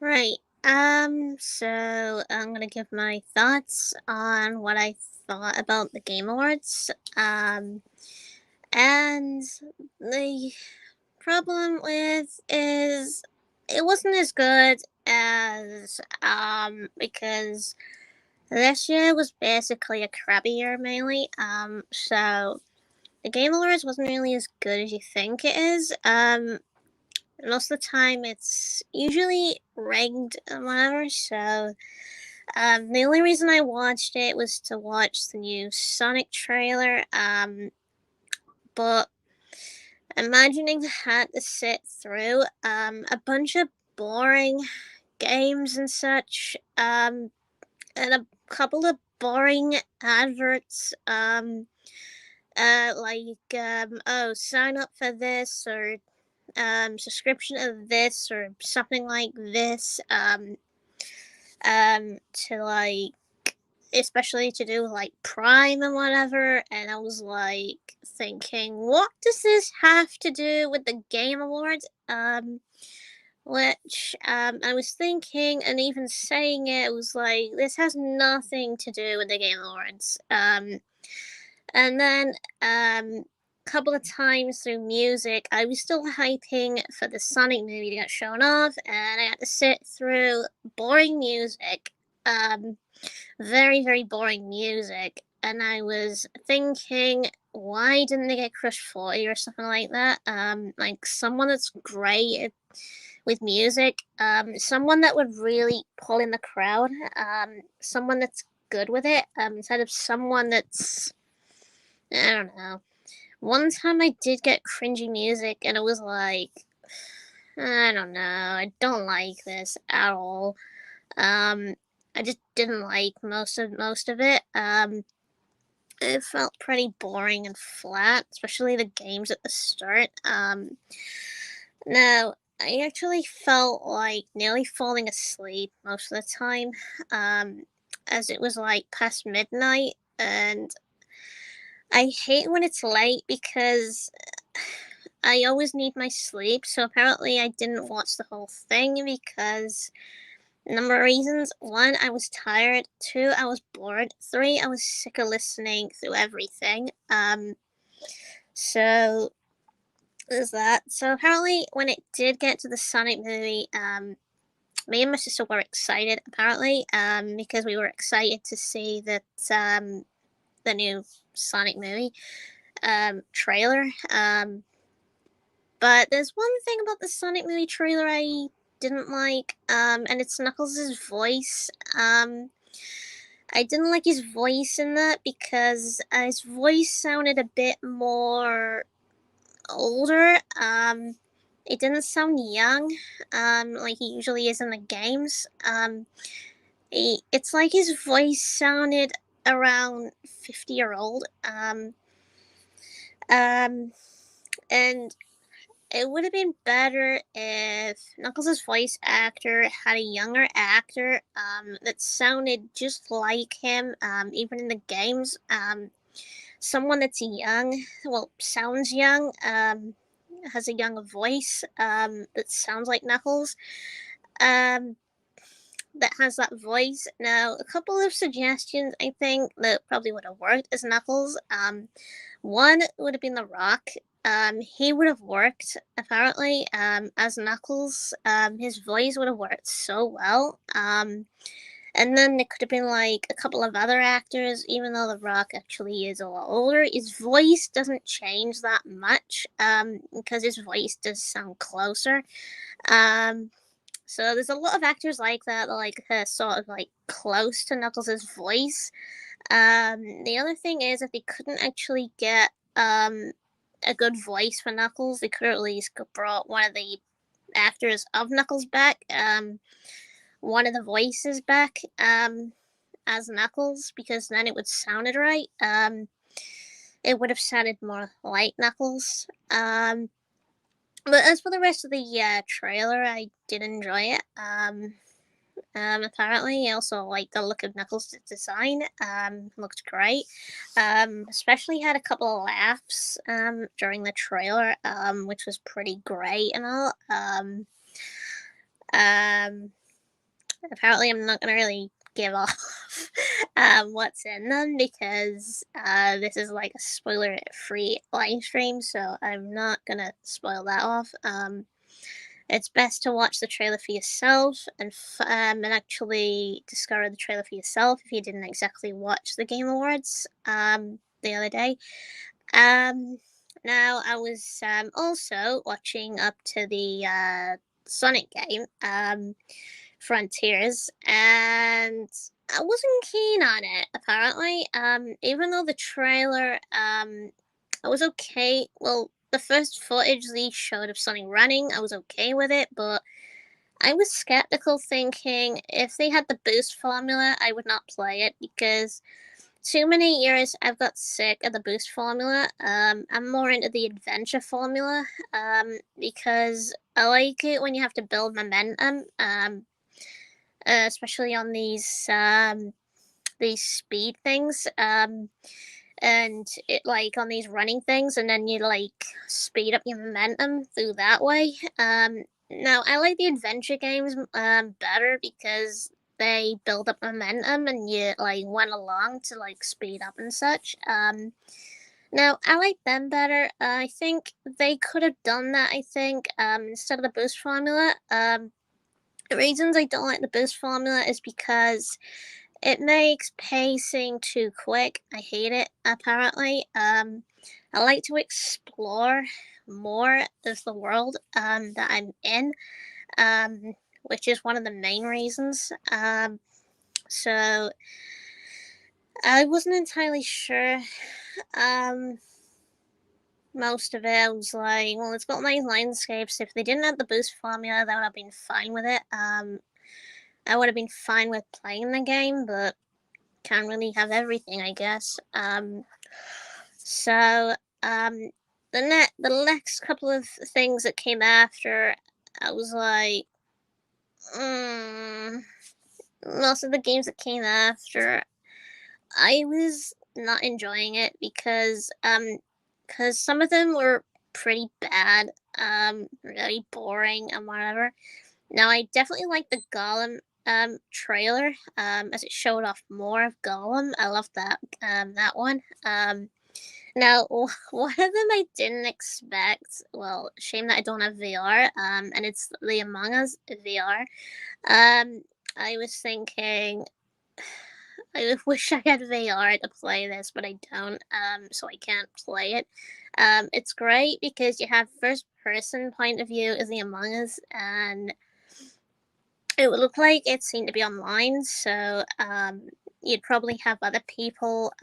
Right. So I'm gonna give my thoughts on what I thought about the Game Awards. And the problem with is it wasn't as good as because this year was basically a crappy year mainly. So the Game Awards wasn't really as good as you think it is. Most of the time it's usually rigged and whatever. So the only reason I watched it was to watch the new Sonic trailer. But imagining I had to sit through a bunch of boring games and such, and a couple of boring adverts, oh, sign up for this or subscription of this or something like this, to like especially to do with like Prime and whatever. And I was like thinking, what does this have to do with the Game Awards? Which I was thinking, and even saying it was like, this has nothing to do with the Game Awards. And then couple of times through music, I was still hyping for the Sonic movie to get shown off, and I had to sit through boring music. Very, very boring music. And I was thinking, why didn't they get Crush 40 or something like that? Like someone that's great with music, someone that would really pull in the crowd, someone that's good with it, instead of someone that's, I don't know. One time I did get cringy music, and it was like, I don't know, I don't like this at all. Um, I just didn't like most of it. It felt pretty boring and flat, especially the games at the start. Now I actually felt like nearly falling asleep most of the time, as it was like past midnight, and I hate when it's late because I always need my sleep. So apparently, I didn't watch the whole thing because number of reasons. One, I was tired. Two, I was bored. Three, I was sick of listening through everything. So there's that. So apparently, when it did get to the Sonic movie, me and my sister were excited. Apparently, because we were excited to see that the new Sonic movie trailer. But there's one thing about the Sonic movie trailer I didn't like, and it's Knuckles' voice. I didn't like his voice in that because his voice sounded a bit more older. It didn't sound young, like he usually is in the games. It's like his voice sounded around 50-year-old. Um, and it would have been better if Knuckles' voice actor had a younger actor that sounded just like him, even in the games. Someone that's young, well, sounds young, has a younger voice that sounds like Knuckles, um, that has that voice. Now, a couple of suggestions I think that probably would have worked as Knuckles. One would have been The Rock. He would have worked apparently as Knuckles. His voice would have worked so well. And then it could have been like a couple of other actors, even though The Rock actually is a lot older. His voice doesn't change that much because his voice does sound closer. Um, so there's a lot of actors like that, like sort of like close to Knuckles' voice. The other thing is, if they couldn't actually get a good voice for Knuckles, they could have at least brought one of the actors of Knuckles back, one of the voices back, as Knuckles, because then it would sounded right. It would have sounded more like Knuckles. But as for the rest of the trailer, I did enjoy it. Apparently, I also like the look of Knuckles' design. Looked great. Especially had a couple of laughs during the trailer, which was pretty great and all. Um, apparently I'm not gonna really give off what's in them because this is like a spoiler-free live stream, so I'm not gonna spoil that off. It's best to watch the trailer for yourself and actually discover the trailer for yourself if you didn't exactly watch the Game Awards the other day. Now I was also watching up to the Sonic game, Frontiers, and I wasn't keen on it. Apparently, even though the trailer, I was okay. Well, the first footage they showed of Sonic running, I was okay with it, but I was skeptical, thinking if they had the boost formula, I would not play it because too many years I've got sick of the boost formula. I'm more into the adventure formula because I like it when you have to build momentum, especially on these speed things. And it like on these running things, and then you like speed up your momentum through that way. Now I like the adventure games better because they build up momentum and you like went along to like speed up and such. Now I like them better. I think they could have done that. I think instead of the boost formula. The reasons I don't like the boost formula is because it makes pacing too quick. I hate it, apparently. I like to explore more of the world that I'm in, which is one of the main reasons. So I wasn't entirely sure. Um, Most of it, I was like, well, it's got nice landscapes. If they didn't have the boost formula, that would have been fine with it. I would have been fine with playing the game, but can't really have everything, I guess. So the next couple of things that came after, I was like, most of the games that came after, I was not enjoying it because some of them were pretty bad, really boring and whatever. Now I definitely like the Gollum trailer as it showed off more of Gollum. I love that one. Now one of them I didn't expect. Well, shame that I don't have VR. And it's the Among Us VR. I was thinking I wish I had VR to play this, but I don't. So I can't play it. It's great because you have first person point of view as the Among Us, and it would look like it seemed to be online. So you'd probably have other people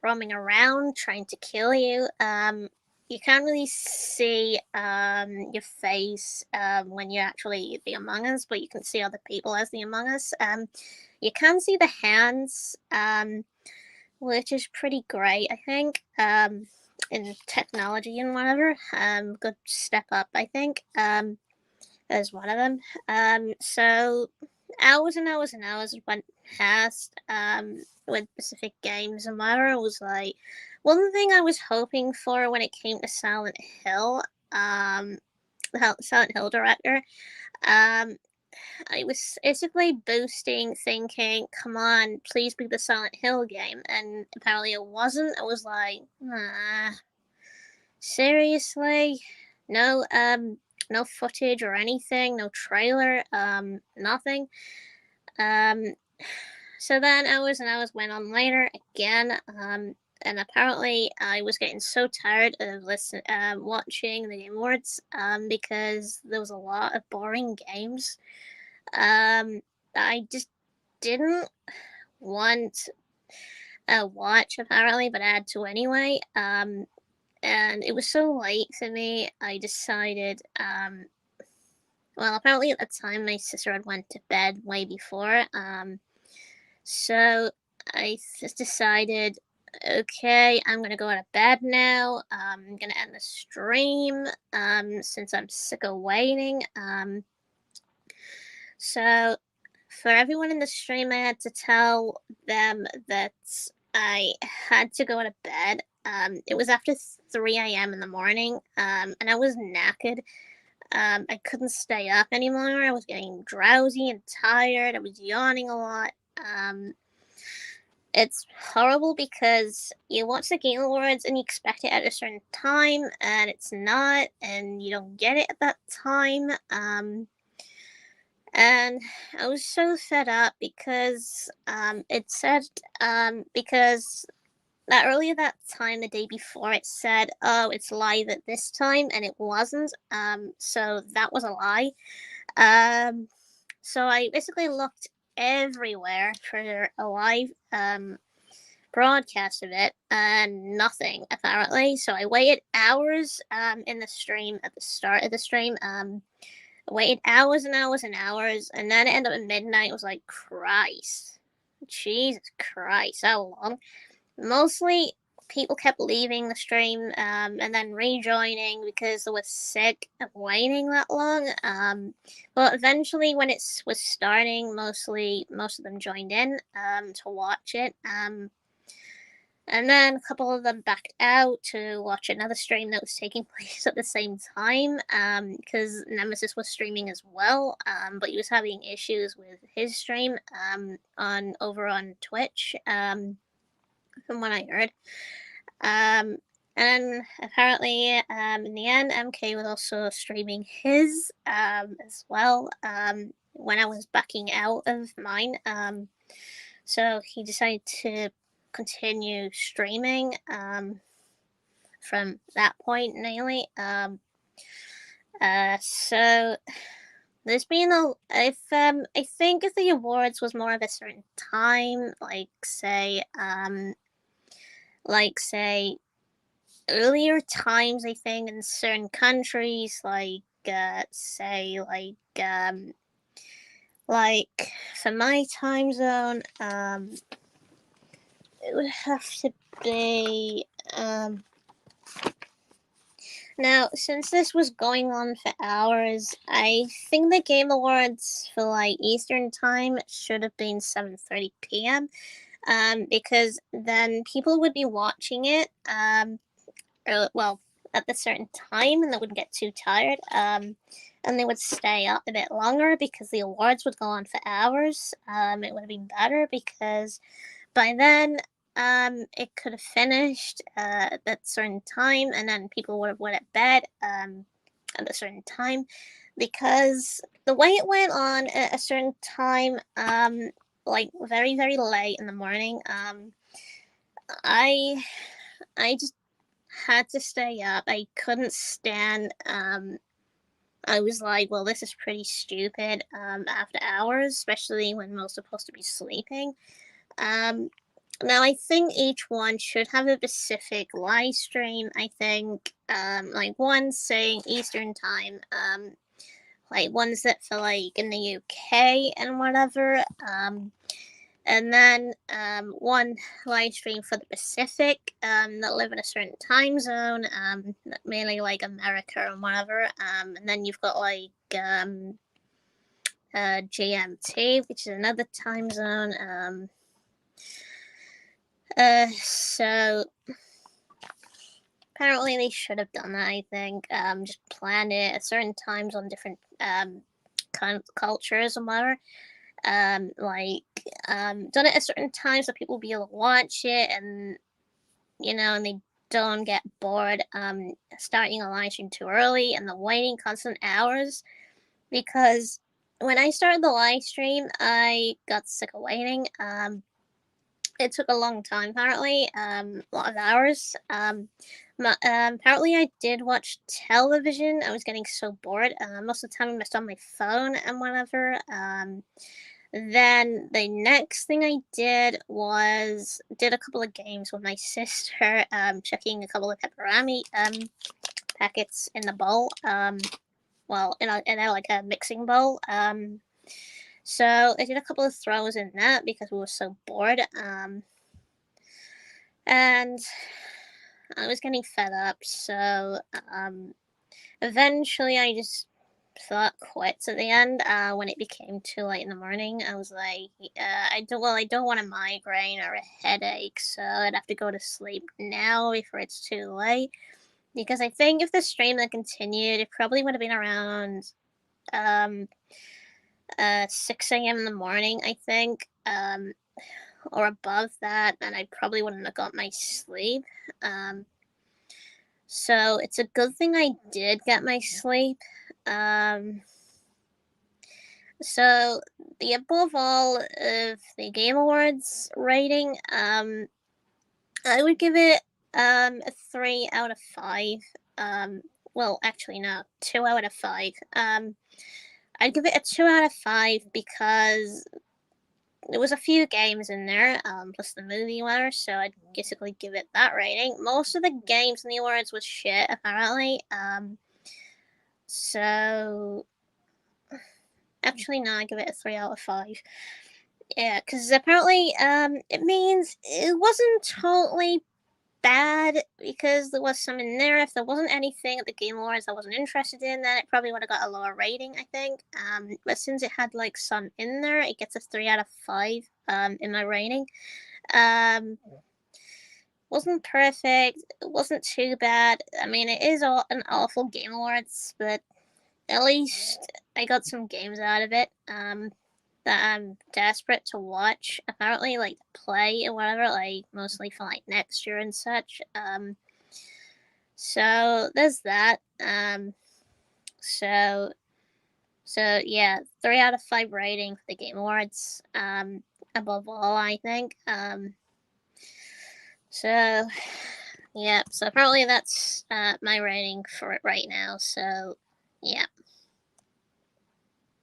roaming around trying to kill you. You can't really see your face when you're actually the Among Us, but you can see other people as the Among Us. You can see the hands, which is pretty great, I think, in technology and whatever. Good step up, I think, as one of them. So hours and hours and hours went past with Pacific Games and whatever. It was like one thing I was hoping for when it came to Silent Hill, the Silent Hill director. Um, I was basically boosting, thinking, "Come on, please be the Silent Hill game," and apparently it wasn't. I was like, seriously, no, no footage or anything, no trailer, nothing. Um, so then hours and hours went on later again, and apparently I was getting so tired of watching the Game Awards, because there was a lot of boring games. I just didn't want a watch apparently, but I had to anyway. And it was so late for me. I decided. Well, apparently at the time my sister had went to bed way before. So I decided, okay, I'm gonna go to bed now. I'm gonna end the stream. Since I'm sick of waiting. So for everyone in the stream, I had to tell them that I had to go to bed. It was after 3 a.m. in the morning, and I was knackered. I couldn't stay up anymore. I was getting drowsy and tired. I was yawning a lot. It's horrible because you watch the Game Awards and you expect it at a certain time, and it's not, and you don't get it at that time. And I was so fed up because it said because that earlier that time, the day before, it said, "Oh, it's live at this time," and it wasn't. So that was a lie. Um, so I basically looked everywhere for a live broadcast of it, and nothing apparently. So I waited hours in the stream at the start of the stream. Waited hours and hours and hours, and then it ended up at midnight. It was like, Christ, Jesus Christ, how long? Mostly people kept leaving the stream and then rejoining because they were sick of waiting that long. But eventually, when it was starting, most of them joined in to watch it. And then a couple of them backed out to watch another stream that was taking place at the same time because Nemesis was streaming as well, but he was having issues with his stream on Twitch, from what I heard. And apparently, in the end, MK was also streaming his as well when I was backing out of mine. So he decided to continue streaming from that point mainly. So there's been a if I think if the awards was more of a certain time, like say earlier times, I think in certain countries, say like for my time zone, it would have to be now, since this was going on for hours, I think the Game Awards for like Eastern time should have been 7:30 p.m. Because then people would be watching it well at a certain time, and they wouldn't get too tired. And they would stay up a bit longer because the awards would go on for hours. It would have been better because by then it could have finished at a certain time, and then people would have went at bed at a certain time, because the way it went on at a certain time, like very very late in the morning, I I just had to stay up. I couldn't stand. I was like, well, this is pretty stupid. After hours, especially when most are supposed to be sleeping. Um, Now, I think each one should have a specific live stream. I think, like one saying Eastern time, like one's that for like in the UK and whatever, and then one live stream for the Pacific that live in a certain time zone, mainly like America and whatever, and then you've got like GMT, which is another time zone. So apparently they should have done that. I think just planned it at certain times on different cultures and whatever. Done it at certain times so people will be able to watch it, and and they don't get bored. Starting a live stream too early and the waiting constant hours, because when I started the live stream, I got sick of waiting. It took a long time, apparently, a lot of hours. Apparently, I did watch television. I was getting so bored. Most of the time, I missed on my phone and whatever. Then the next thing I did was did a couple of games with my sister, checking a couple of pepperami packets in the bowl. Well, in a like a mixing bowl. So I did a couple of throws in that because we were so bored. And I was getting fed up. So eventually I just thought quits at the end when it became too late in the morning. I was like, I don't want a migraine or a headache, so I'd have to go to sleep now before it's too late. because I think if the stream had continued, it probably would have been around um 6 a.m. in the morning, I think, or above that, and I probably wouldn't have got my sleep. Um, so it's a good thing I did get my sleep. Um, so the above all of the Game Awards rating, I would give it a 3 out of 5. Um, well, actually, no, 2 out of 5. I'd give it a 2 out of 5 because there was a few games in there, plus the movie were, so I'd basically give it that rating. Most of the games in the awards was shit, apparently. So actually, no, I give it a 3 out of 5. Yeah, because apparently, it means it wasn't totally bad because there was some in there. If there wasn't anything at the Game Awards I wasn't interested in, then it probably would have got a lower rating, I think. But since it had like some in there, it gets a 3 out of 5 in my rating. Um, wasn't perfect. It wasn't too bad. I mean, it is an awful Game Awards, but at least I got some games out of it. That I'm desperate to watch. Apparently, like play or whatever, like mostly for like next year and such. So there's that. So yeah, 3 out of 5 rating for the Game Awards. Above all, I think. So yeah. So apparently that's my rating for it right now. So yeah.